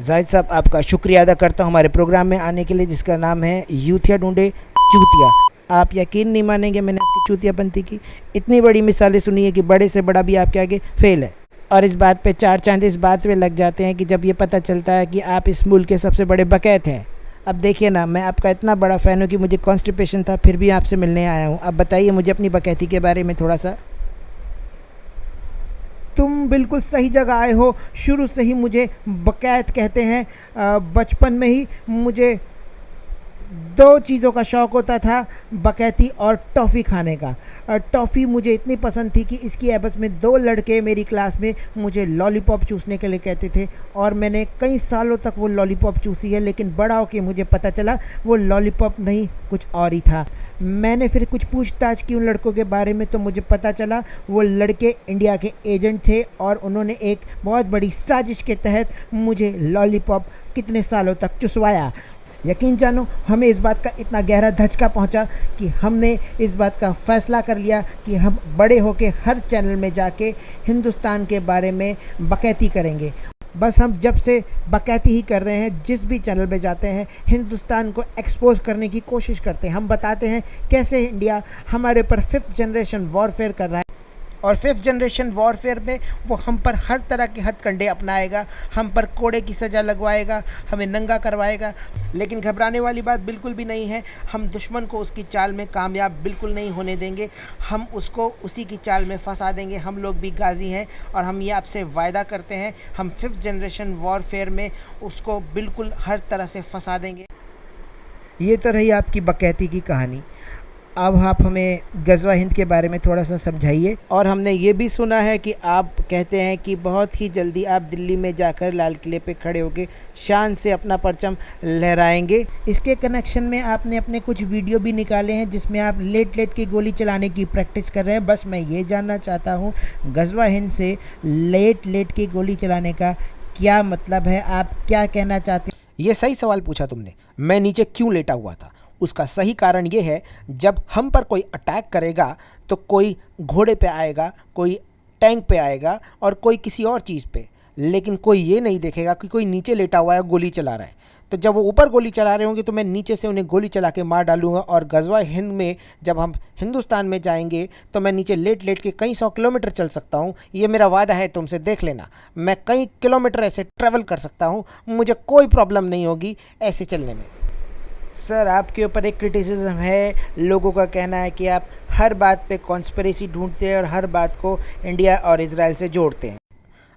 जाहिद साहब, आपका शुक्रिया अदा करता हूँ हमारे प्रोग्राम में आने के लिए, जिसका नाम है यूथिया ढूंढे चूतिया। आप यकीन नहीं मानेंगे, मैंने आपकी चूतियापंथी की इतनी बड़ी मिसालें सुनी है कि बड़े से बड़ा भी आपके आगे फेल है। और इस बात पे 4 चांद इस बात पे लग जाते हैं कि जब ये पता चलता है कि आप इस मुल्क के सबसे बड़े बकैत हैं। अब देखिए ना, मैं आपका इतना बड़ा फ़ैन हूँ कि मुझे कॉन्स्टिपेशन था, फिर भी आपसे मिलने आया हूँ। अब बताइए मुझे अपनी बकैती के बारे में थोड़ा सा। तुम बिल्कुल सही जगह आए हो। शुरू से ही मुझे बकैत कहते हैं। बचपन में ही मुझे 2 चीज़ों का शौक़ होता था, बकैती और टॉफ़ी खाने का। टॉफ़ी मुझे इतनी पसंद थी कि इसकी एवज़ में 2 लड़के मेरी क्लास में मुझे लॉलीपॉप चूसने के लिए कहते थे, और मैंने कई सालों तक वो लॉलीपॉप चूसी है। लेकिन बड़ा होकर मुझे पता चला वो लॉलीपॉप नहीं, कुछ और ही था। मैंने फिर कुछ पूछताछ की उन लड़कों के बारे में, तो मुझे पता चला वो लड़के इंडिया के एजेंट थे, और उन्होंने एक बहुत बड़ी साजिश के तहत मुझे लॉलीपॉप कितने सालों तक चुसवाया। यकीन जानो, हमें इस बात का इतना गहरा धचका पहुंचा कि हमने इस बात का फ़ैसला कर लिया कि हम बड़े होके हर चैनल में जाके हिंदुस्तान के बारे में बकैती करेंगे। बस हम जब से बकैती ही कर रहे हैं, जिस भी चैनल पे जाते हैं हिंदुस्तान को एक्सपोज करने की कोशिश करते हैं। हम बताते हैं कैसे इंडिया हमारे ऊपर 5th जनरेशन वॉरफेयर कर रहा है, और 5th जनरेशन वॉरफेयर में वो हम पर हर तरह के हथकंडे अपनाएगा, हम पर कोड़े की सज़ा लगवाएगा, हमें नंगा करवाएगा। लेकिन घबराने वाली बात बिल्कुल भी नहीं है। हम दुश्मन को उसकी चाल में कामयाब बिल्कुल नहीं होने देंगे। हम उसको उसी की चाल में फंसा देंगे। हम लोग भी गाजी हैं, और हम ये आपसे वायदा करते हैं, हम 5th जनरेशन वॉरफेयर में उसको बिल्कुल हर तरह से फंसा देंगे। ये तो रही आपकी बकैती की कहानी। अब आप हमें गज़वा हिंद के बारे में थोड़ा सा समझाइए। और हमने ये भी सुना है कि आप कहते हैं कि बहुत ही जल्दी आप दिल्ली में जाकर लाल किले पे खड़े होकर शान से अपना परचम लहराएंगे। इसके कनेक्शन में आपने अपने कुछ वीडियो भी निकाले हैं जिसमें आप लेट लेट के गोली चलाने की प्रैक्टिस कर रहे हैं। बस मैं ये जानना चाहता हूँ, गज़वा हिंद से लेट लेट के गोली चलाने का क्या मतलब है? आप क्या कहना चाहते हैं? ये सही सवाल पूछा तुमने। मैं नीचे क्यों लेटा हुआ था, उसका सही कारण ये है, जब हम पर कोई अटैक करेगा तो कोई घोड़े पे आएगा, कोई टैंक पे आएगा, और कोई किसी और चीज़ पे, लेकिन कोई ये नहीं देखेगा कि कोई नीचे लेटा हुआ है गोली चला रहा है। तो जब वो ऊपर गोली चला रहे होंगे तो मैं नीचे से उन्हें गोली चला के मार डालूंगा। और गज़वा हिंद में जब हम हिंदुस्तान में जाएंगे तो मैं नीचे लेट लेट के कई 100 किलोमीटर चल सकता हूँ। ये मेरा वादा है तुमसे, देख लेना। मैं कई किलोमीटर ऐसे ट्रैवल कर सकता हूँ, मुझे कोई प्रॉब्लम नहीं होगी ऐसे चलने में। सर, आपके ऊपर एक क्रिटिसिज्म है। लोगों का कहना है कि आप हर बात पे कॉन्स्पिरेसी ढूंढते हैं और हर बात को इंडिया और इजराइल से जोड़ते हैं।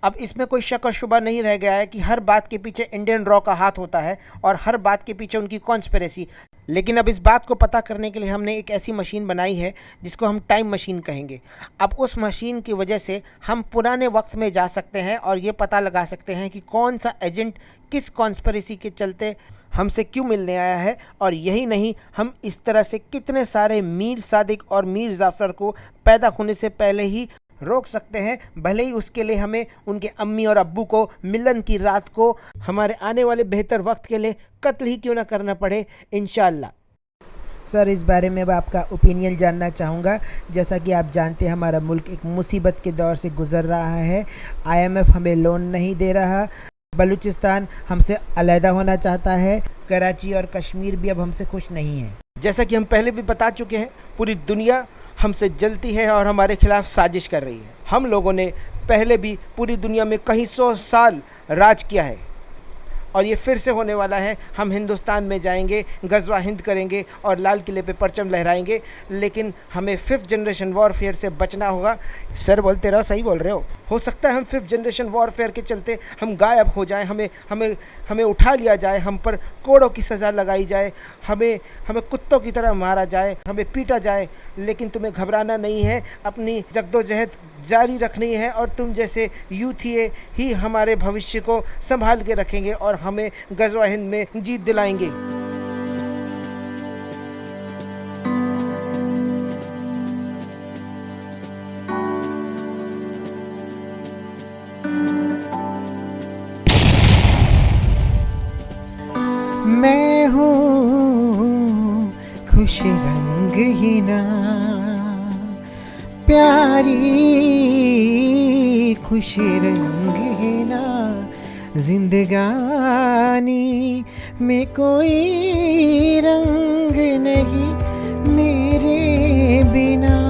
अब इसमें कोई शक और शुबा नहीं रह गया है कि हर बात के पीछे इंडियन रॉ का हाथ होता है और हर बात के पीछे उनकी कॉन्स्पिरेसी। लेकिन अब इस बात को पता करने के लिए हमने एक ऐसी मशीन बनाई है जिसको हम टाइम मशीन कहेंगे। अब उस मशीन की वजह से हम पुराने वक्त में जा सकते हैं और ये पता लगा सकते हैं कि कौन सा एजेंट किस कॉन्स्पिरेसी के चलते हमसे क्यों मिलने आया है। और यही नहीं, हम इस तरह से कितने सारे मीर सादिक और मीर जाफ़र को पैदा होने से पहले ही रोक सकते हैं, भले ही उसके लिए हमें उनके अम्मी और अब्बू को मिलन की रात को हमारे आने वाले बेहतर वक्त के लिए कत्ल ही क्यों ना करना पड़े, इंशाअल्लाह। सर, इस बारे में मैं आपका ओपिनियन जानना चाहूँगा। जैसा कि आप जानते हैं, हमारा मुल्क एक मुसीबत के दौर से गुज़र रहा है। IMF हमें लोन नहीं दे रहा, बलूचिस्तान हमसे अलहदा होना चाहता है, कराची और कश्मीर भी अब हमसे खुश नहीं है। जैसा कि हम पहले भी बता चुके हैं, पूरी दुनिया हमसे जलती है और हमारे खिलाफ साजिश कर रही है। हम लोगों ने पहले भी पूरी दुनिया में कई 100 साल राज किया है, और ये फिर से होने वाला है। हम हिंदुस्तान में जाएंगे, गज़वा हिंद करेंगे और लाल किले पे परचम लहराएंगे, लेकिन हमें 5th जनरेशन वॉरफेयर से बचना होगा। सर, बोलते रहो, सही बोल रहे हो सकता है हम 5th जनरेशन वॉरफेयर के चलते हम गायब हो जाएं, हमें उठा लिया जाए, हम पर कोड़ों की सज़ा लगाई जाए, हमें कुत्तों की तरह मारा जाए, हमें पीटा जाए। लेकिन तुम्हें घबराना नहीं है, अपनी जद्दोजहद जारी रखनी है, और तुम जैसे यूथिए ही हमारे भविष्य को संभाल के रखेंगे और हमें गज़वा हिंद में जीत दिलाएंगे। मैं हूँ खुश रंग ही ना, प्यारी खुश रंग ही ना, जिंदगानी में कोई रंग नहीं मेरे बिना।